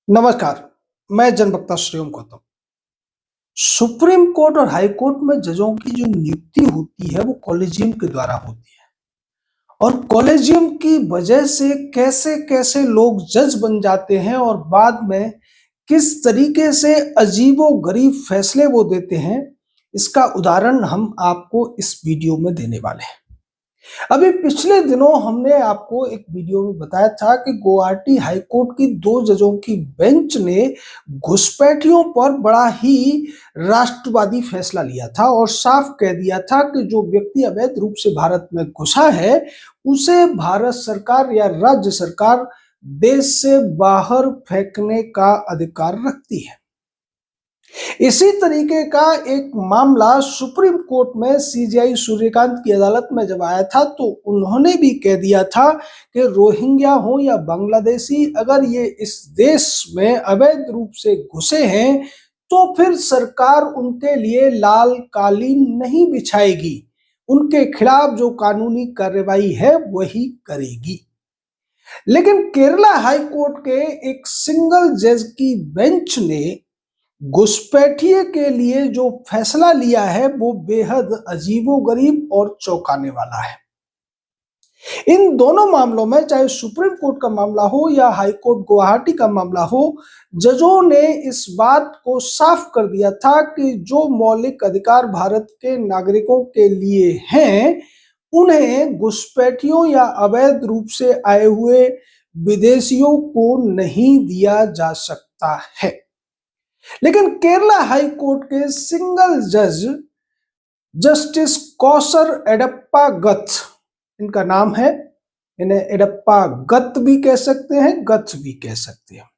नमस्कार। मैं जनवक्ता Shriom Gautam. Supreme court और हाई कोर्ट में जजों की जो नियुक्ति होती है वो कॉलेजियम के द्वारा होती है और कॉलेजियम की वजह से कैसे कैसे लोग जज बन जाते हैं और बाद में किस तरीके से अजीबो-गरीब फैसले वो देते हैं, इसका उदाहरण हम आपको इस वीडियो में देने वाले हैं। अभी पिछले दिनों हमने आपको एक वीडियो में बताया था कि गुवाहाटी हाई कोर्ट की 2 जजों की बेंच ने घुसपैठियों पर बड़ा ही राष्ट्रवादी फैसला लिया था और साफ कह दिया था कि जो व्यक्ति अवैध रूप से भारत में घुसा है, उसे भारत सरकार या राज्य सरकार देश से बाहर फेंकने का अधिकार रखती है। इसी तरीके का एक मामला सुप्रीम कोर्ट में सीजेआई सूर्यकांत की अदालत में जब आया था तो उन्होंने भी कह दिया था कि रोहिंग्या हो या बांग्लादेशी अगर ये इस देश में अवैध रूप से घुसे हैं तो फिर सरकार उनके लिए लाल कालीन नहीं बिछाएगी, उनके खिलाफ जो कानूनी कार्रवाई है वही करेगी। लेकिन केरला हाई कोर्ट के एक सिंगल जज की बेंच ने घुसपैठिए के लिए जो फैसला लिया है वो बेहद अजीबोगरीब और चौंकाने वाला है। इन दोनों मामलों में चाहे सुप्रीम कोर्ट का मामला हो या हाई कोर्ट गुवाहाटी का मामला हो, जजों ने इस बात को साफ कर दिया था कि जो मौलिक अधिकार भारत के नागरिकों के लिए हैं, उन्हें घुसपैठियों या अवैध रूप से आए हुए विदेशियों को नहीं दिया जा सकता है। लेकिन केरला हाई कोर्ट के सिंगल जज जस्टिस कौसर एडप्पा गथ, इनका नाम है, इन्हें एडप्पा गत भी कह सकते हैं, गथ भी कह सकते हैं।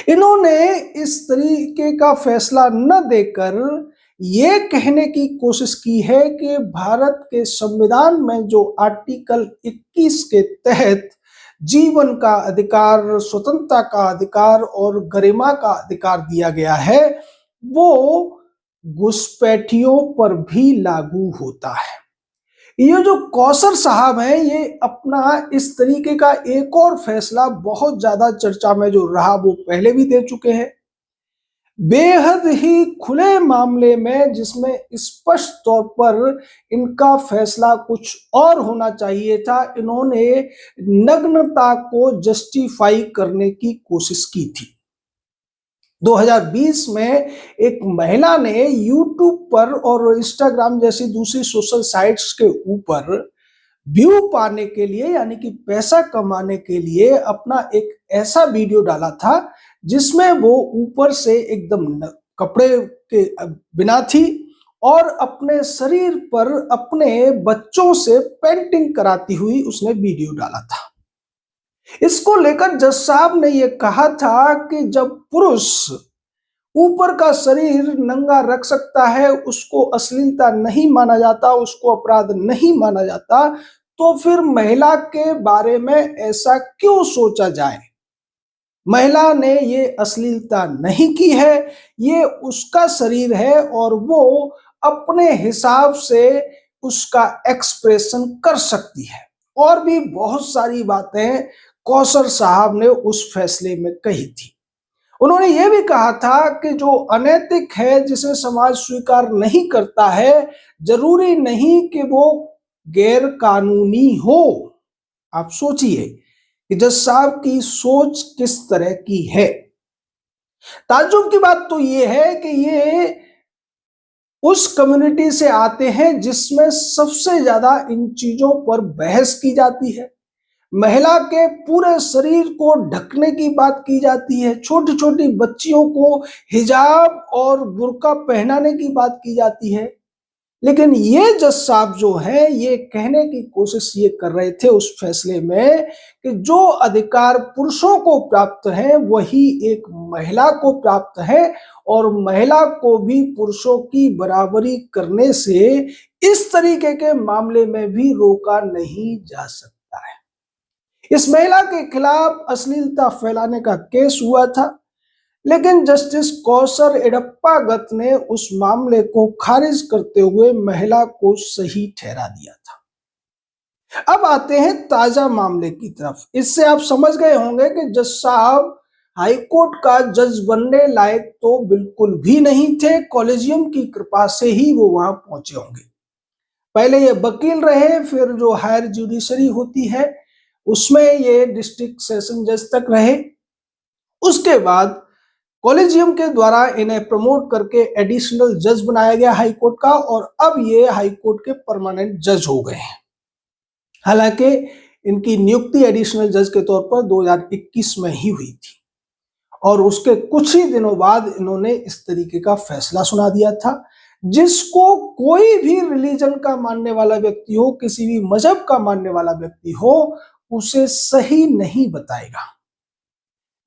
इन्होंने इस तरीके का फैसला न देकर ये कहने की कोशिश की है कि भारत के संविधान में जो आर्टिकल 21 के तहत जीवन का अधिकार, स्वतंत्रता का अधिकार और गरिमा का अधिकार दिया गया है, वो घुसपैठियों पर भी लागू होता है। ये जो कौसर साहब हैं, ये अपना इस तरीके का एक और फैसला बहुत ज्यादा चर्चा में जो रहा वो पहले भी दे चुके हैं। बेहद ही खुले मामले में जिसमें स्पष्ट तौर पर इनका फैसला कुछ और होना चाहिए था, इन्होंने नग्नता को जस्टिफाई करने की कोशिश की थी। 2020 में एक महिला ने यूट्यूब पर और इंस्टाग्राम जैसी दूसरी सोशल साइट्स के ऊपर व्यू पाने के लिए यानी कि पैसा कमाने के लिए अपना एक ऐसा वीडियो डाला था जिसमें वो ऊपर से एकदम कपड़े के बिना थी और अपने शरीर पर अपने बच्चों से पेंटिंग कराती हुई उसने वीडियो डाला था। इसको लेकर जज साहब ने ये कहा था कि जब पुरुष ऊपर का शरीर नंगा रख सकता है, उसको अश्लीलता नहीं माना जाता, उसको अपराध नहीं माना जाता, तो फिर महिला के बारे में ऐसा क्यों सोचा जाए? महिला ने ये अश्लीलता नहीं की है, ये उसका शरीर है और वो अपने हिसाब से उसका एक्सप्रेशन कर सकती है। और भी बहुत सारी बातें कौसर साहब ने उस फैसले में कही थी। उन्होंने ये भी कहा था कि जो अनैतिक है, जिसे समाज स्वीकार नहीं करता है, जरूरी नहीं कि वो गैर कानूनी हो। आप सोचिए कि जज साहब की सोच किस तरह की है। ताज्जुब की बात तो ये है कि ये उस कम्युनिटी से आते हैं जिसमें सबसे ज्यादा इन चीजों पर बहस की जाती है। महिला के पूरे शरीर को ढकने की बात की जाती है, छोटी छोटी बच्चियों को हिजाब और बुर्का पहनाने की बात की जाती है। लेकिन ये जज साहब जो हैं, ये कहने की कोशिश ये कर रहे थे उस फैसले में कि जो अधिकार पुरुषों को प्राप्त है वही एक महिला को प्राप्त है और महिला को भी पुरुषों की बराबरी करने से इस तरीके के मामले में भी रोका नहीं जा सकता है। इस महिला के खिलाफ अश्लीलता फैलाने का केस हुआ था, लेकिन जस्टिस कौसर एडप्पा गत ने उस मामले को खारिज करते हुए महिला को सही ठहरा दिया था। अब आते हैं ताजा मामले की तरफ। इससे आप समझ गए होंगे कि जज साहब हाई कोर्ट का जज बनने लायक तो बिल्कुल भी नहीं थे। कॉलेजियम की कृपा से ही वो वहां पहुंचे होंगे। पहले ये वकील रहे, फिर जो हायर जुडिशरी होती है उसमें ये डिस्ट्रिक्ट सेशन जज तक रहे। उसके बाद कॉलेजियम के द्वारा इन्हें प्रमोट करके एडिशनल जज बनाया गया हाई कोर्ट का, और अब ये हाई कोर्ट के परमानेंट जज हो गए हैं। हालांकि इनकी नियुक्ति एडिशनल जज के तौर पर 2021 में ही हुई थी, और उसके कुछ ही दिनों बाद इन्होंने इस तरीके का फैसला सुना दिया था, जिसको कोई भी रिलीजन का मानने वाला व्यक्ति हो, किसी भी मजहब का मानने वाला व्यक्ति हो, उसे सही नहीं बताएगा।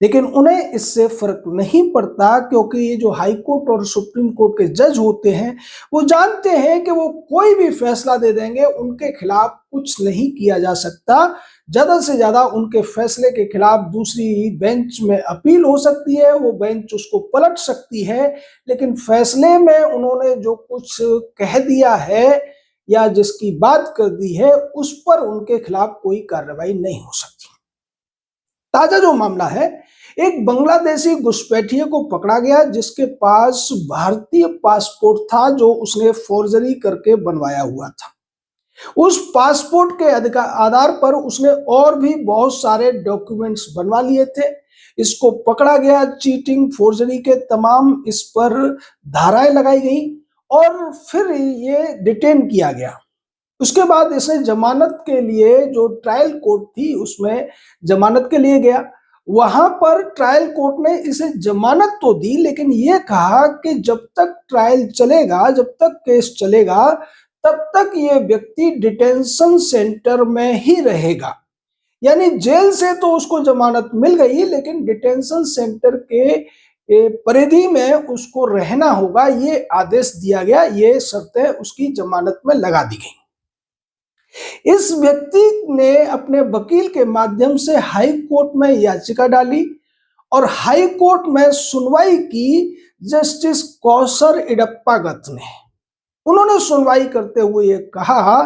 लेकिन उन्हें इससे फर्क नहीं पड़ता, क्योंकि ये जो हाई कोर्ट और सुप्रीम कोर्ट के जज होते हैं वो जानते हैं कि वो कोई भी फैसला दे देंगे, उनके खिलाफ कुछ नहीं किया जा सकता। ज्यादा से ज्यादा उनके फैसले के खिलाफ दूसरी बेंच में अपील हो सकती है, वो बेंच उसको पलट सकती है, लेकिन फैसले में उन्होंने जो कुछ कह दिया है या जिसकी बात कर दी है उस पर उनके खिलाफ कोई कार्रवाई नहीं हो सकती। ताजा जो मामला है, एक बांग्लादेशी घुसपैठिए को पकड़ा गया जिसके पास भारतीय पासपोर्ट था, जो उसने फोर्जरी करके बनवाया हुआ था। उस पासपोर्ट के आधार पर उसने और भी बहुत सारे डॉक्यूमेंट्स बनवा लिए थे। इसको पकड़ा गया, चीटिंग फोर्जरी के तमाम इस पर धाराएं लगाई गई और फिर ये डिटेन किया गया। उसके बाद इसे जमानत के लिए, जो ट्रायल कोर्ट थी उसमें जमानत के लिए गया। वहां पर ट्रायल कोर्ट ने इसे जमानत तो दी, लेकिन ये कहा कि जब तक ट्रायल चलेगा, जब तक केस चलेगा, तब तक ये व्यक्ति डिटेंशन सेंटर में ही रहेगा। यानी जेल से तो उसको जमानत मिल गई, लेकिन डिटेंशन सेंटर के परिधि में उसको रहना होगा, ये आदेश दिया गया, ये शर्तें उसकी जमानत में लगा दी गई। इस व्यक्ति ने अपने वकील के माध्यम से हाई कोर्ट में याचिका डाली और हाई कोर्ट में सुनवाई की जस्टिस कौसर इडप्पागत ने। उन्होंने सुनवाई करते हुए ये कहा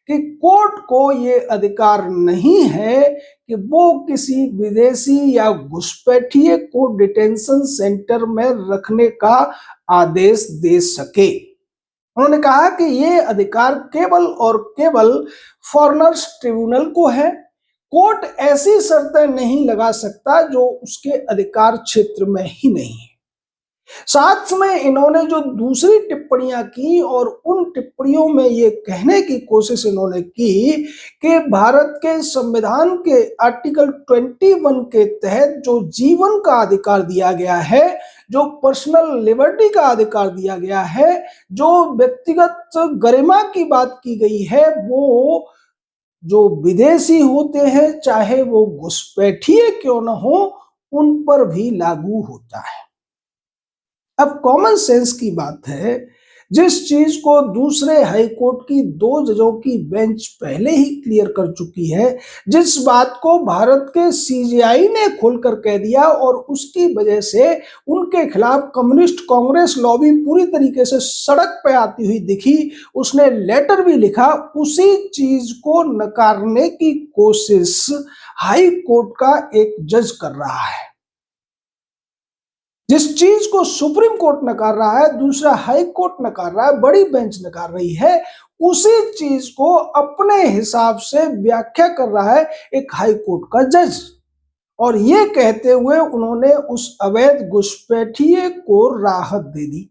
कि कोर्ट को ये अधिकार नहीं है कि वो किसी विदेशी या घुसपैठिए को डिटेंशन सेंटर में रखने का आदेश दे सके। उन्होंने कहा कि ये अधिकार केवल और केवल फॉरेनर्स ट्रिब्यूनल को है। कोर्ट ऐसी शर्तें नहीं लगा सकता जो उसके अधिकार क्षेत्र में ही नहीं है। साथ में इन्होंने जो दूसरी टिप्पणियां की, और उन टिप्पणियों में ये कहने की कोशिश इन्होंने की कि भारत के संविधान के आर्टिकल 21 के तहत जो जीवन का अधिकार दिया गया है, जो पर्सनल लिबर्टी का अधिकार दिया गया है, जो व्यक्तिगत गरिमा की बात की गई है, वो जो विदेशी होते हैं, चाहे वो घुसपैठिए क्यों न हो, उन पर भी लागू होता है। अब कॉमन सेंस की बात है, जिस चीज को दूसरे हाई कोर्ट की 2 जजों की बेंच पहले ही क्लियर कर चुकी है, जिस बात को भारत के सीजेआई ने खोलकर कह दिया, और उसकी वजह से उनके खिलाफ कम्युनिस्ट कांग्रेस लॉबी पूरी तरीके से सड़क पे आती हुई दिखी, उसने लेटर भी लिखा, उसी चीज को नकारने की कोशिश हाई कोर्ट का एक जज कर रहा है। जिस चीज को सुप्रीम कोर्ट नकार रहा है, दूसरा हाई कोर्ट नकार रहा है, बड़ी बेंच नकार रही है, उसी चीज को अपने हिसाब से व्याख्या कर रहा है एक हाई कोर्ट का जज। और ये कहते हुए उन्होंने उस अवैध घुसपैठिए को राहत दे दी।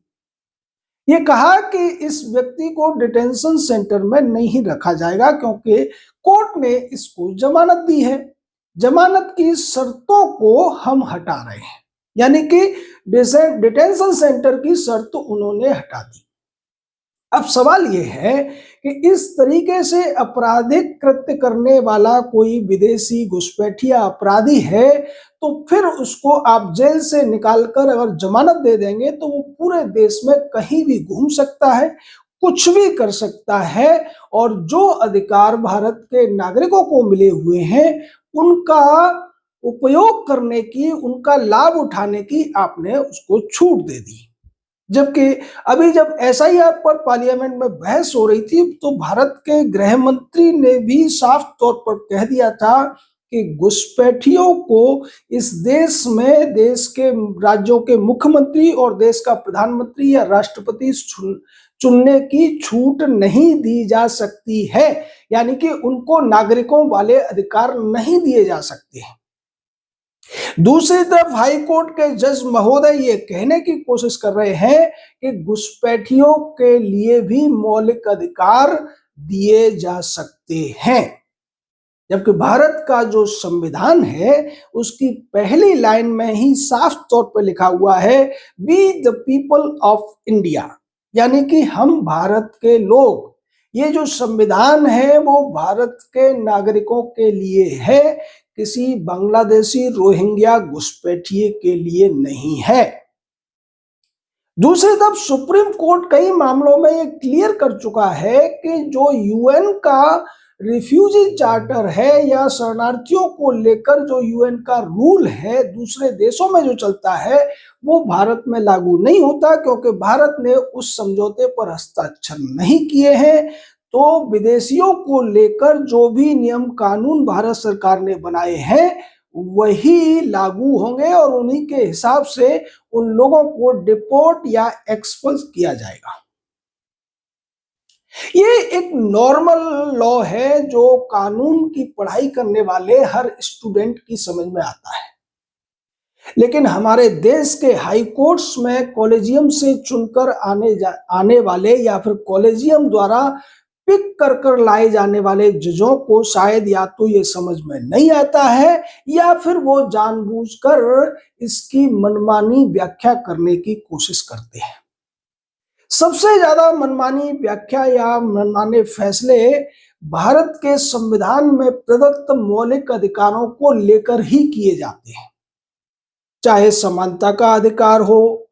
ये कहा कि इस व्यक्ति को डिटेंशन सेंटर में नहीं रखा जाएगा, क्योंकि कोर्ट ने इसको जमानत दी है। जमानत की शर्तों को हम हटा रहे हैं, यानी कि डिटेंशन सेंटर की शर्त उन्होंने हटा दी। अब सवाल यह है कि इस तरीके से आपराधिक कृत्य करने वाला कोई विदेशी घुसपैठिया अपराधी है, तो फिर उसको आप जेल से निकालकर अगर जमानत दे देंगे तो वो पूरे देश में कहीं भी घूम सकता है, कुछ भी कर सकता है, और जो अधिकार भारत के नागरिकों को मिले हुए हैं उनका उपयोग करने की, उनका लाभ उठाने की आपने उसको छूट दे दी। जबकि अभी जब एसआईआर पर पार्लियामेंट में बहस हो रही थी, तो भारत के गृह मंत्री ने भी साफ तौर पर कह दिया था कि घुसपैठियों को इस देश में देश के राज्यों के मुख्यमंत्री और देश का प्रधानमंत्री या राष्ट्रपति चुनने की छूट नहीं दी जा सकती है, यानी कि उनको नागरिकों वाले अधिकार नहीं दिए जा सकते हैं। दूसरी तरफ हाई कोर्ट के जज महोदय ये कहने की कोशिश कर रहे हैं कि घुसपैठियों के लिए भी मौलिक अधिकार दिए जा सकते हैं, जबकि भारत का जो संविधान है उसकी पहली लाइन में ही साफ तौर पर लिखा हुआ है, we the people of India, यानी कि हम भारत के लोग। ये जो संविधान है वो भारत के नागरिकों के लिए है, किसी बांग्लादेशी रोहिंग्या घुसपैठिए के लिए नहीं है। दूसरी तरफ सुप्रीम कोर्ट कई मामलों में ये क्लियर कर चुका है कि जो यूएन का रिफ्यूजी चार्टर है या शरणार्थियों को लेकर जो यूएन का रूल है दूसरे देशों में जो चलता है वो भारत में लागू नहीं होता, क्योंकि भारत ने उस समझौते पर हस्ताक्षर नहीं किए हैं। तो विदेशियों को लेकर जो भी नियम कानून भारत सरकार ने बनाए हैं वही लागू होंगे और उन्हीं के हिसाब से उन लोगों को डिपोर्ट या एक्सपल्स किया जाएगा। ये एक नॉर्मल लॉ है जो कानून की पढ़ाई करने वाले हर स्टूडेंट की समझ में आता है। लेकिन हमारे देश के हाई कोर्ट्स में कॉलेजियम से चुनकर आने वाले या फिर कॉलेजियम द्वारा पिक कर लाए जाने वाले जजों को शायद या तो ये समझ में नहीं आता है या फिर वो जानबूझकर इसकी मनमानी व्याख्या करने की कोशिश करते हैं। सबसे ज्यादा मनमानी व्याख्या या मनमाने फैसले भारत के संविधान में प्रदत्त मौलिक अधिकारों को लेकर ही किए जाते हैं, चाहे समानता का अधिकार हो,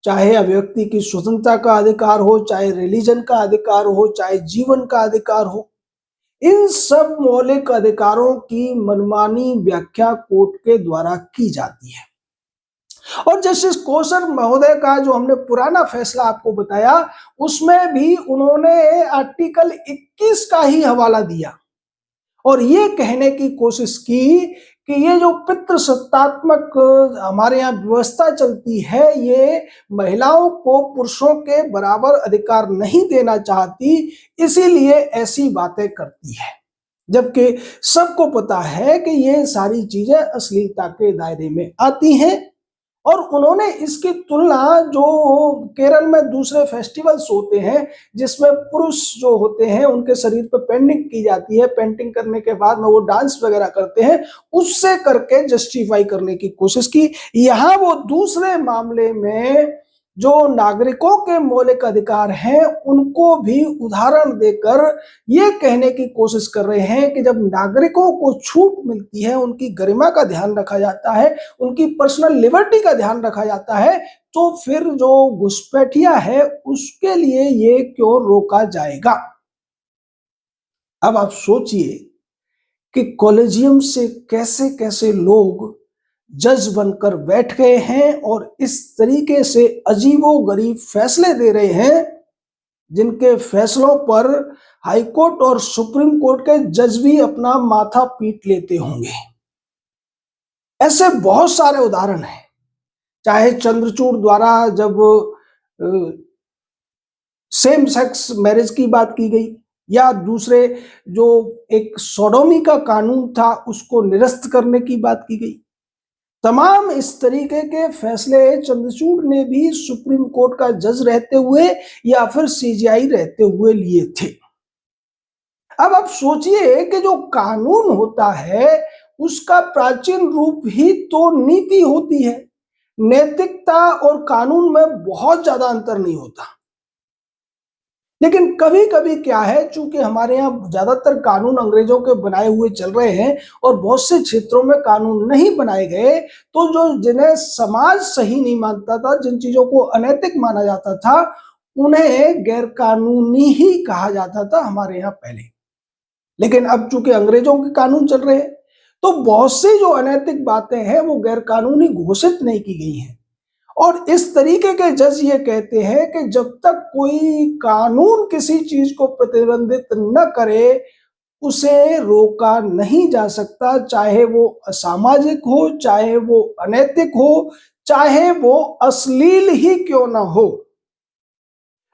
चाहे अभिव्यक्ति की स्वतंत्रता का अधिकार हो, चाहे रिलीजन का अधिकार हो, चाहे जीवन का अधिकार हो। इन सब मौलिक अधिकारों की मनमानी व्याख्या कोर्ट के द्वारा की जाती है। और जस्टिस कोसर महोदय का जो हमने पुराना फैसला आपको बताया उसमें भी उन्होंने आर्टिकल 21 का ही हवाला दिया और ये कहने की कोशिश की कि ये जो पितृसत्तात्मक हमारे यहाँ व्यवस्था चलती है ये महिलाओं को पुरुषों के बराबर अधिकार नहीं देना चाहती, इसीलिए ऐसी बातें करती है, जबकि सबको पता है कि ये सारी चीजें अश्लीलता के दायरे में आती हैं। और उन्होंने इसकी तुलना जो केरल में दूसरे फेस्टिवल्स होते हैं जिसमें पुरुष जो होते हैं उनके शरीर पर पेंटिंग की जाती है, पेंटिंग करने के बाद में वो डांस वगैरह करते हैं, उससे करके जस्टिफाई करने की कोशिश की। यहाँ वो दूसरे मामले में जो नागरिकों के मौलिक अधिकार हैं उनको भी उदाहरण देकर ये कहने की कोशिश कर रहे हैं कि जब नागरिकों को छूट मिलती है, उनकी गरिमा का ध्यान रखा जाता है, उनकी पर्सनल लिबर्टी का ध्यान रखा जाता है, तो फिर जो घुसपैठिया है उसके लिए ये क्यों रोका जाएगा। अब आप सोचिए कि कॉलेजियम से कैसे कैसे लोग जज बनकर बैठ गए हैं और इस तरीके से अजीबोगरीब फैसले दे रहे हैं जिनके फैसलों पर हाई कोर्ट और सुप्रीम कोर्ट के जज भी अपना माथा पीट लेते होंगे। ऐसे बहुत सारे उदाहरण हैं, चाहे चंद्रचूड़ द्वारा जब सेम सेक्स मैरिज की बात की गई या दूसरे जो एक सोडोमी का कानून था उसको निरस्त करने की बात की गई। तमाम इस तरीके के फैसले चंद्रचूड़ ने भी सुप्रीम कोर्ट का जज रहते हुए या फिर सीजीआई रहते हुए लिए थे। अब आप सोचिए कि जो कानून होता है उसका प्राचीन रूप ही तो नीति होती है। नैतिकता और कानून में बहुत ज्यादा अंतर नहीं होता, लेकिन कभी कभी क्या है, चूंकि हमारे यहाँ ज्यादातर कानून अंग्रेजों के बनाए हुए चल रहे हैं और बहुत से क्षेत्रों में कानून नहीं बनाए गए, तो जो जिन्हें समाज सही नहीं मानता था, जिन चीजों को अनैतिक माना जाता था, उन्हें गैर कानूनी ही कहा जाता था हमारे यहाँ पहले। लेकिन अब चूंकि अंग्रेजों के कानून चल रहे हैं तो बहुत सी जो अनैतिक बातें हैं वो गैर कानूनी घोषित नहीं की गई हैं। और इस तरीके के जज ये कहते हैं कि जब तक कोई कानून किसी चीज को प्रतिबंधित न करे उसे रोका नहीं जा सकता, चाहे वो असामाजिक हो, चाहे वो अनैतिक हो, चाहे वो अश्लील ही क्यों ना हो।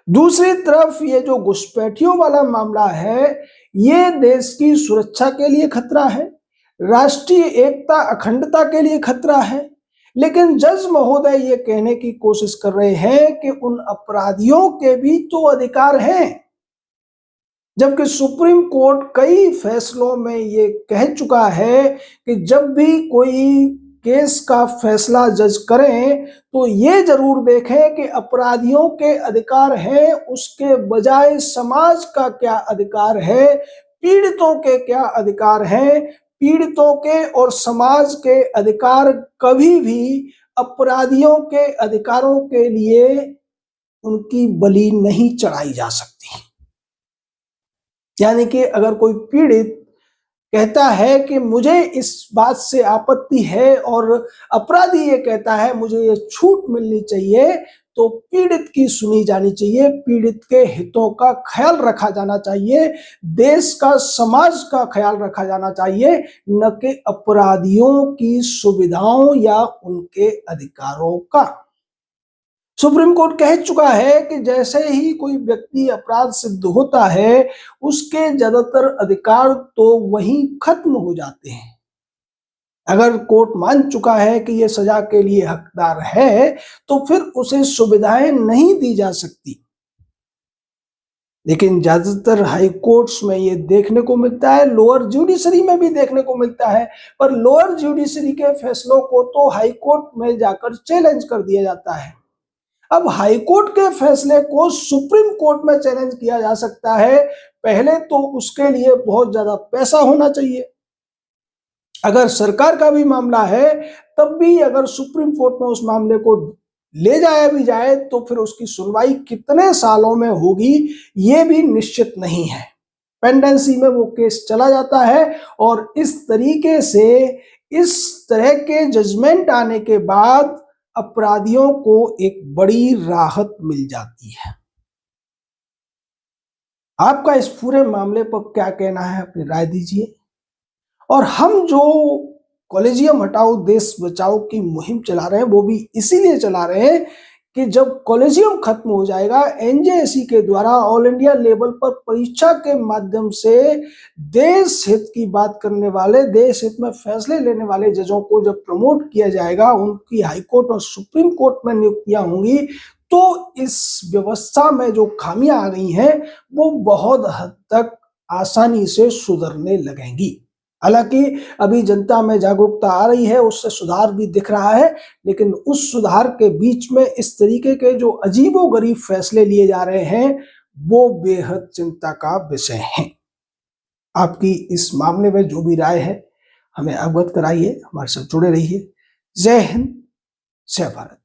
दूसरी तरफ ये जो घुसपैठियों वाला मामला है, ये देश की सुरक्षा के लिए खतरा है, राष्ट्रीय एकता अखंडता के लिए खतरा है। लेकिन जज महोदय ये कहने की कोशिश कर रहे हैं कि उन अपराधियों के भी तो अधिकार हैं, जबकि सुप्रीम कोर्ट कई फैसलों में ये कह चुका है कि जब भी कोई केस का फैसला जज करें तो ये जरूर देखें कि अपराधियों के अधिकार हैं, उसके बजाय समाज का क्या अधिकार है, पीड़ितों के क्या अधिकार हैं। पीड़ितों के और समाज के अधिकार कभी भी अपराधियों के अधिकारों के लिए उनकी बलि नहीं चढ़ाई जा सकती। यानी कि अगर कोई पीड़ित कहता है कि मुझे इस बात से आपत्ति है और अपराधी ये कहता है मुझे ये छूट मिलनी चाहिए, तो पीड़ित की सुनी जानी चाहिए, पीड़ित के हितों का ख्याल रखा जाना चाहिए, देश का समाज का ख्याल रखा जाना चाहिए, न कि अपराधियों की सुविधाओं या उनके अधिकारों का। सुप्रीम कोर्ट कह चुका है कि जैसे ही कोई व्यक्ति अपराध सिद्ध होता है, उसके ज्यादातर अधिकार तो वहीं खत्म हो जाते हैं। अगर कोर्ट मान चुका है कि यह सजा के लिए हकदार है, तो फिर उसे सुविधाएं नहीं दी जा सकती। लेकिन ज्यादातर हाई कोर्ट्स में ये देखने को मिलता है, लोअर जुडिशरी में भी देखने को मिलता है, पर लोअर जुडिशरी के फैसलों को तो हाई कोर्ट में जाकर चैलेंज कर दिया जाता है। अब हाई कोर्ट के फैसले को सुप्रीम कोर्ट में चैलेंज किया जा सकता है। पहले तो उसके लिए बहुत ज्यादा पैसा होना चाहिए। अगर सरकार का भी मामला है, तब भी अगर सुप्रीम कोर्ट में उस मामले को ले जाया भी जाए तो फिर उसकी सुनवाई कितने सालों में होगी ये भी निश्चित नहीं है। पेंडेंसी में वो केस चला जाता है और इस तरीके से इस तरह के जजमेंट आने के बाद अपराधियों को एक बड़ी राहत मिल जाती है। आपका इस पूरे मामले पर क्या कहना है, अपनी राय दीजिए। और हम जो कॉलेजियम हटाओ देश बचाओ की मुहिम चला रहे हैं, वो भी इसीलिए चला रहे हैं कि जब कॉलेजियम खत्म हो जाएगा, एनजेएसी के द्वारा ऑल इंडिया लेवल पर परीक्षा के माध्यम से देश हित की बात करने वाले, देश हित में फैसले लेने वाले जजों को जब प्रमोट किया जाएगा, उनकी हाई कोर्ट और सुप्रीम कोर्ट में नियुक्तियां होंगी, तो इस व्यवस्था में जो खामियां आ गई हैं वो बहुत हद तक आसानी से सुधरने लगेंगी। हालांकि अभी जनता में जागरूकता आ रही है, उससे सुधार भी दिख रहा है, लेकिन उस सुधार के बीच में इस तरीके के जो अजीबोगरीब फैसले लिए जा रहे हैं वो बेहद चिंता का विषय है। आपकी इस मामले में जो भी राय है हमें अवगत कराइए, हमारे साथ जुड़े रहिए। जय हिंद, जय भारत।